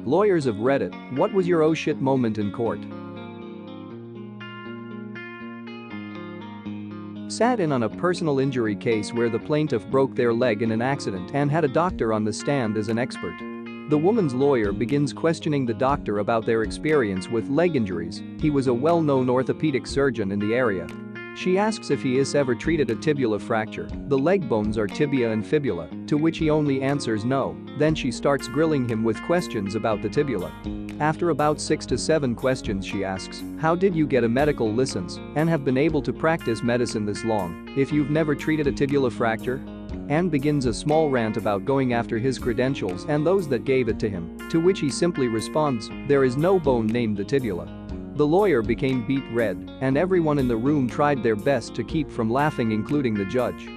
Lawyers of Reddit, what was your oh shit moment in court? Sat in on a personal injury case where the plaintiff broke their leg in an accident and had a doctor on the stand as an expert. The woman's lawyer begins questioning the doctor about their experience with leg injuries. He was a well-known orthopedic surgeon in the area. She asks if he has ever treated a tibula fracture. The leg bones are tibia and fibula, to which he only answers no. Then she starts grilling him with questions about the tibula. After about 6 to 7 questions she asks, how did you get a medical license and have been able to practice medicine this long if you've never treated a tibula fracture? And begins a small rant about going after his credentials and those that gave it to him, to which he simply responds, there is no bone named the tibula. The lawyer became beet red, and everyone in the room tried their best to keep from laughing, including the judge.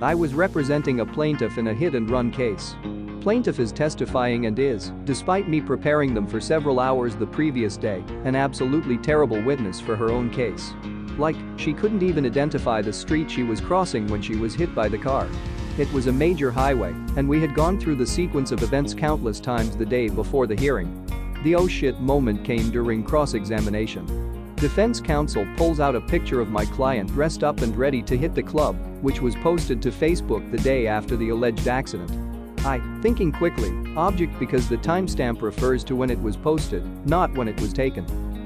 I was representing a plaintiff in a hit-and-run case. Plaintiff is testifying and is, despite me preparing them for several hours the previous day, an absolutely terrible witness for her own case. Like, she couldn't even identify the street she was crossing when she was hit by the car. It was a major highway, and we had gone through the sequence of events countless times the day before the hearing. The oh shit moment came during cross-examination. Defense counsel pulls out a picture of my client dressed up and ready to hit the club, which was posted to Facebook the day after the alleged accident. I, thinking quickly, object because the timestamp refers to when it was posted, not when it was taken.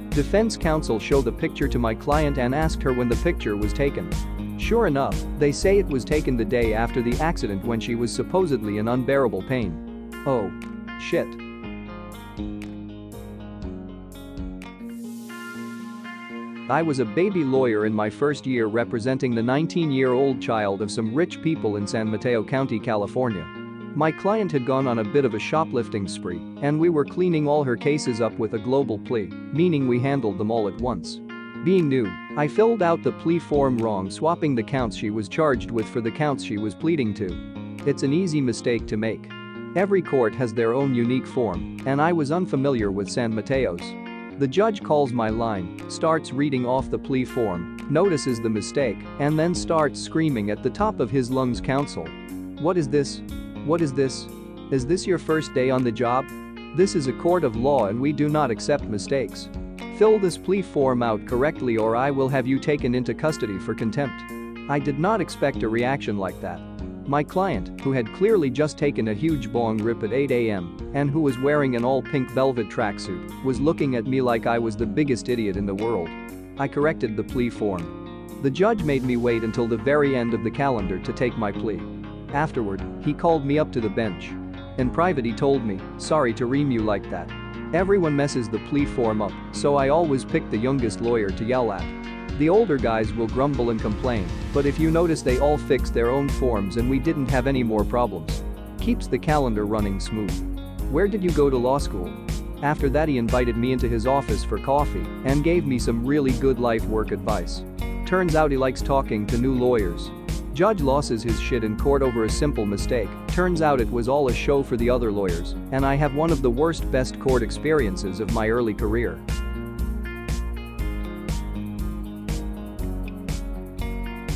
Defense counsel showed the picture to my client and asked her when the picture was taken. Sure enough, they say it was taken the day after the accident when she was supposedly in unbearable pain. Oh. Shit. I was a baby lawyer in my first year representing the 19-year-old child of some rich people in San Mateo County, California. My client had gone on a bit of a shoplifting spree, and we were cleaning all her cases up with a global plea, meaning we handled them all at once. Being new, I filled out the plea form wrong, swapping the counts she was charged with for the counts she was pleading to. It's an easy mistake to make. Every court has their own unique form, and I was unfamiliar with San Mateo's. The judge calls my line, starts reading off the plea form, notices the mistake, and then starts screaming at the top of his lungs, counsel. What is this? What is this? Is this your first day on the job? This is a court of law and we do not accept mistakes. Fill this plea form out correctly or I will have you taken into custody for contempt. I did not expect a reaction like that. My client, who had clearly just taken a huge bong rip at 8 a.m. and who was wearing an all-pink velvet tracksuit, was looking at me like I was the biggest idiot in the world. I corrected the plea form. The judge made me wait until the very end of the calendar to take my plea. Afterward, he called me up to the bench. In private he told me, sorry to ream you like that. Everyone messes the plea form up, so I always pick the youngest lawyer to yell at. The older guys will grumble and complain, but if you notice they all fixed their own forms and we didn't have any more problems. Keeps the calendar running smooth. Where did you go to law school? After that he invited me into his office for coffee and gave me some really good life work advice. Turns out he likes talking to new lawyers. Judge loses his shit in court over a simple mistake. Turns out it was all a show for the other lawyers, and I have one of the worst best court experiences of my early career.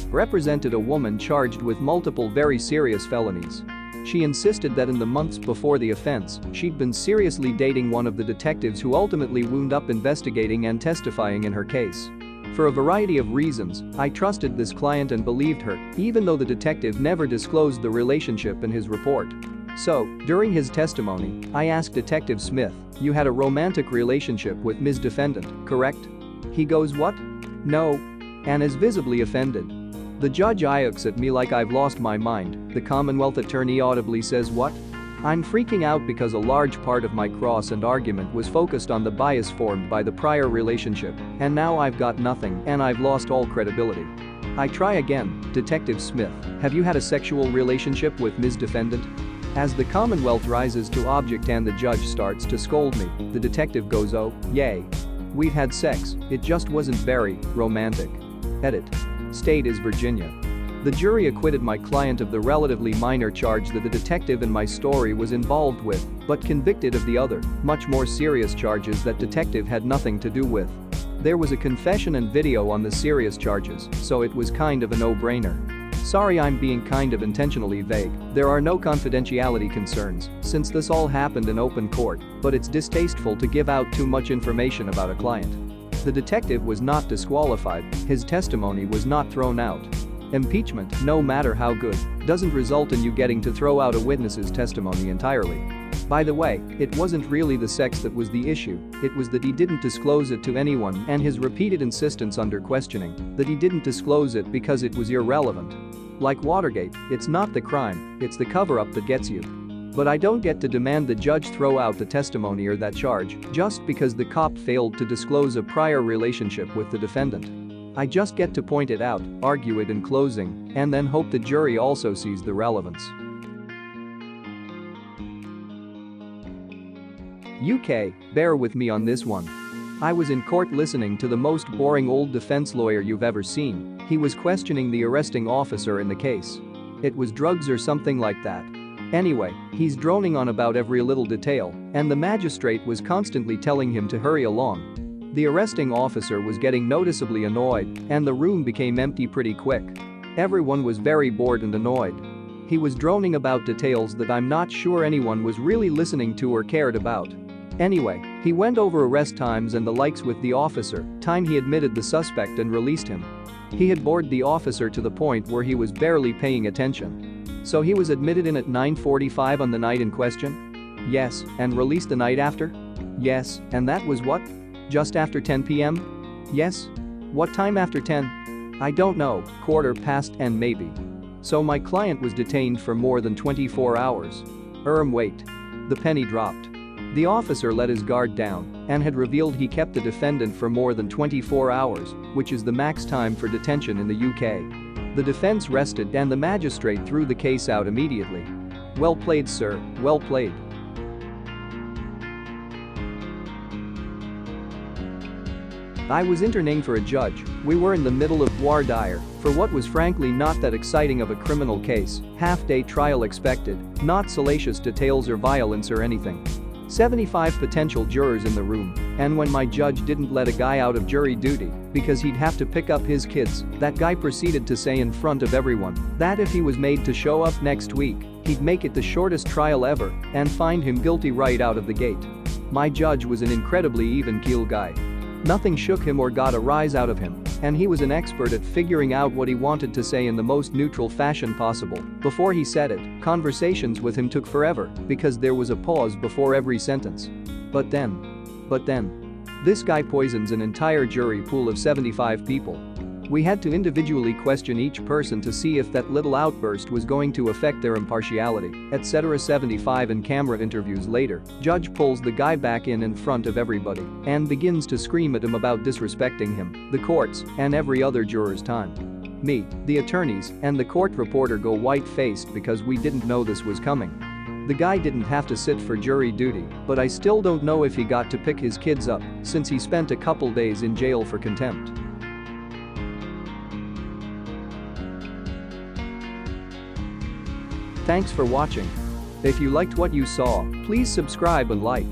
Represented a woman charged with multiple very serious felonies. She insisted that in the months before the offense, she'd been seriously dating one of the detectives who ultimately wound up investigating and testifying in her case. For a variety of reasons, I trusted this client and believed her, even though the detective never disclosed the relationship in his report. So, during his testimony, I asked Detective Smith, you had a romantic relationship with Ms. Defendant, correct? He goes, what? No. And is visibly offended. The judge looks at me like I've lost my mind. The Commonwealth attorney audibly says, what? I'm freaking out because a large part of my cross and argument was focused on the bias formed by the prior relationship, and now I've got nothing and I've lost all credibility. I try again, Detective Smith, have you had a sexual relationship with Ms. Defendant? As the Commonwealth rises to object and the judge starts to scold me, the detective goes, oh, yay. We've had sex, it just wasn't very romantic. Edit. State is Virginia. The jury acquitted my client of the relatively minor charge that the detective in my story was involved with, but convicted of the other, much more serious charges that detective had nothing to do with. There was a confession and video on the serious charges, so it was kind of a no-brainer. Sorry, I'm being kind of intentionally vague. There are no confidentiality concerns, since this all happened in open court, but it's distasteful to give out too much information about a client. The detective was not disqualified, his testimony was not thrown out. Impeachment, no matter how good, doesn't result in you getting to throw out a witness's testimony entirely. By the way, it wasn't really the sex that was the issue, it was that he didn't disclose it to anyone and his repeated insistence under questioning that he didn't disclose it because it was irrelevant. Like Watergate, it's not the crime, it's the cover-up that gets you. But I don't get to demand the judge throw out the testimony or that charge just because the cop failed to disclose a prior relationship with the defendant. I just get to point it out, argue it in closing, and then hope the jury also sees the relevance. UK, bear with me on this one. I was in court listening to the most boring old defense lawyer you've ever seen. He was questioning the arresting officer in the case. It was drugs or something like that. Anyway, he's droning on about every little detail, and the magistrate was constantly telling him to hurry along. The arresting officer was getting noticeably annoyed, and the room became empty pretty quick. Everyone was very bored and annoyed. He was droning about details that I'm not sure anyone was really listening to or cared about. Anyway, he went over arrest times and the likes with the officer, time he admitted the suspect and released him. He had bored the officer to the point where he was barely paying attention. So he was admitted in at 9:45 on the night in question? Yes, and released the night after? Yes, and that was what? Just after 10 p.m? Yes? What time after 10? I don't know, 10:15 maybe. So my client was detained for more than 24 hours. Wait. The penny dropped. The officer let his guard down and had revealed he kept the defendant for more than 24 hours, which is the max time for detention in the UK. The defense rested and the magistrate threw the case out immediately. Well played, sir, well played. I was interning for a judge. We were in the middle of voir dire for what was frankly not that exciting of a criminal case, half-day trial expected, not salacious details or violence or anything. 75 potential jurors in the room, and when my judge didn't let a guy out of jury duty because he'd have to pick up his kids, that guy proceeded to say in front of everyone that if he was made to show up next week, he'd make it the shortest trial ever and find him guilty right out of the gate. My judge was an incredibly even-keeled guy. Nothing shook him or got a rise out of him, and he was an expert at figuring out what he wanted to say in the most neutral fashion possible. Before he said it, conversations with him took forever because there was a pause before every sentence. But then, this guy poisons an entire jury pool of 75 people. We had to individually question each person to see if that little outburst was going to affect their impartiality, etc. 75 in camera interviews later, judge pulls the guy back in front of everybody and begins to scream at him about disrespecting him, the courts, and every other juror's time. Me, the attorneys, and the court reporter go white-faced because we didn't know this was coming. The guy didn't have to sit for jury duty, but I still don't know if he got to pick his kids up since he spent a couple days in jail for contempt. Thanks for watching. If you liked what you saw, please subscribe and like.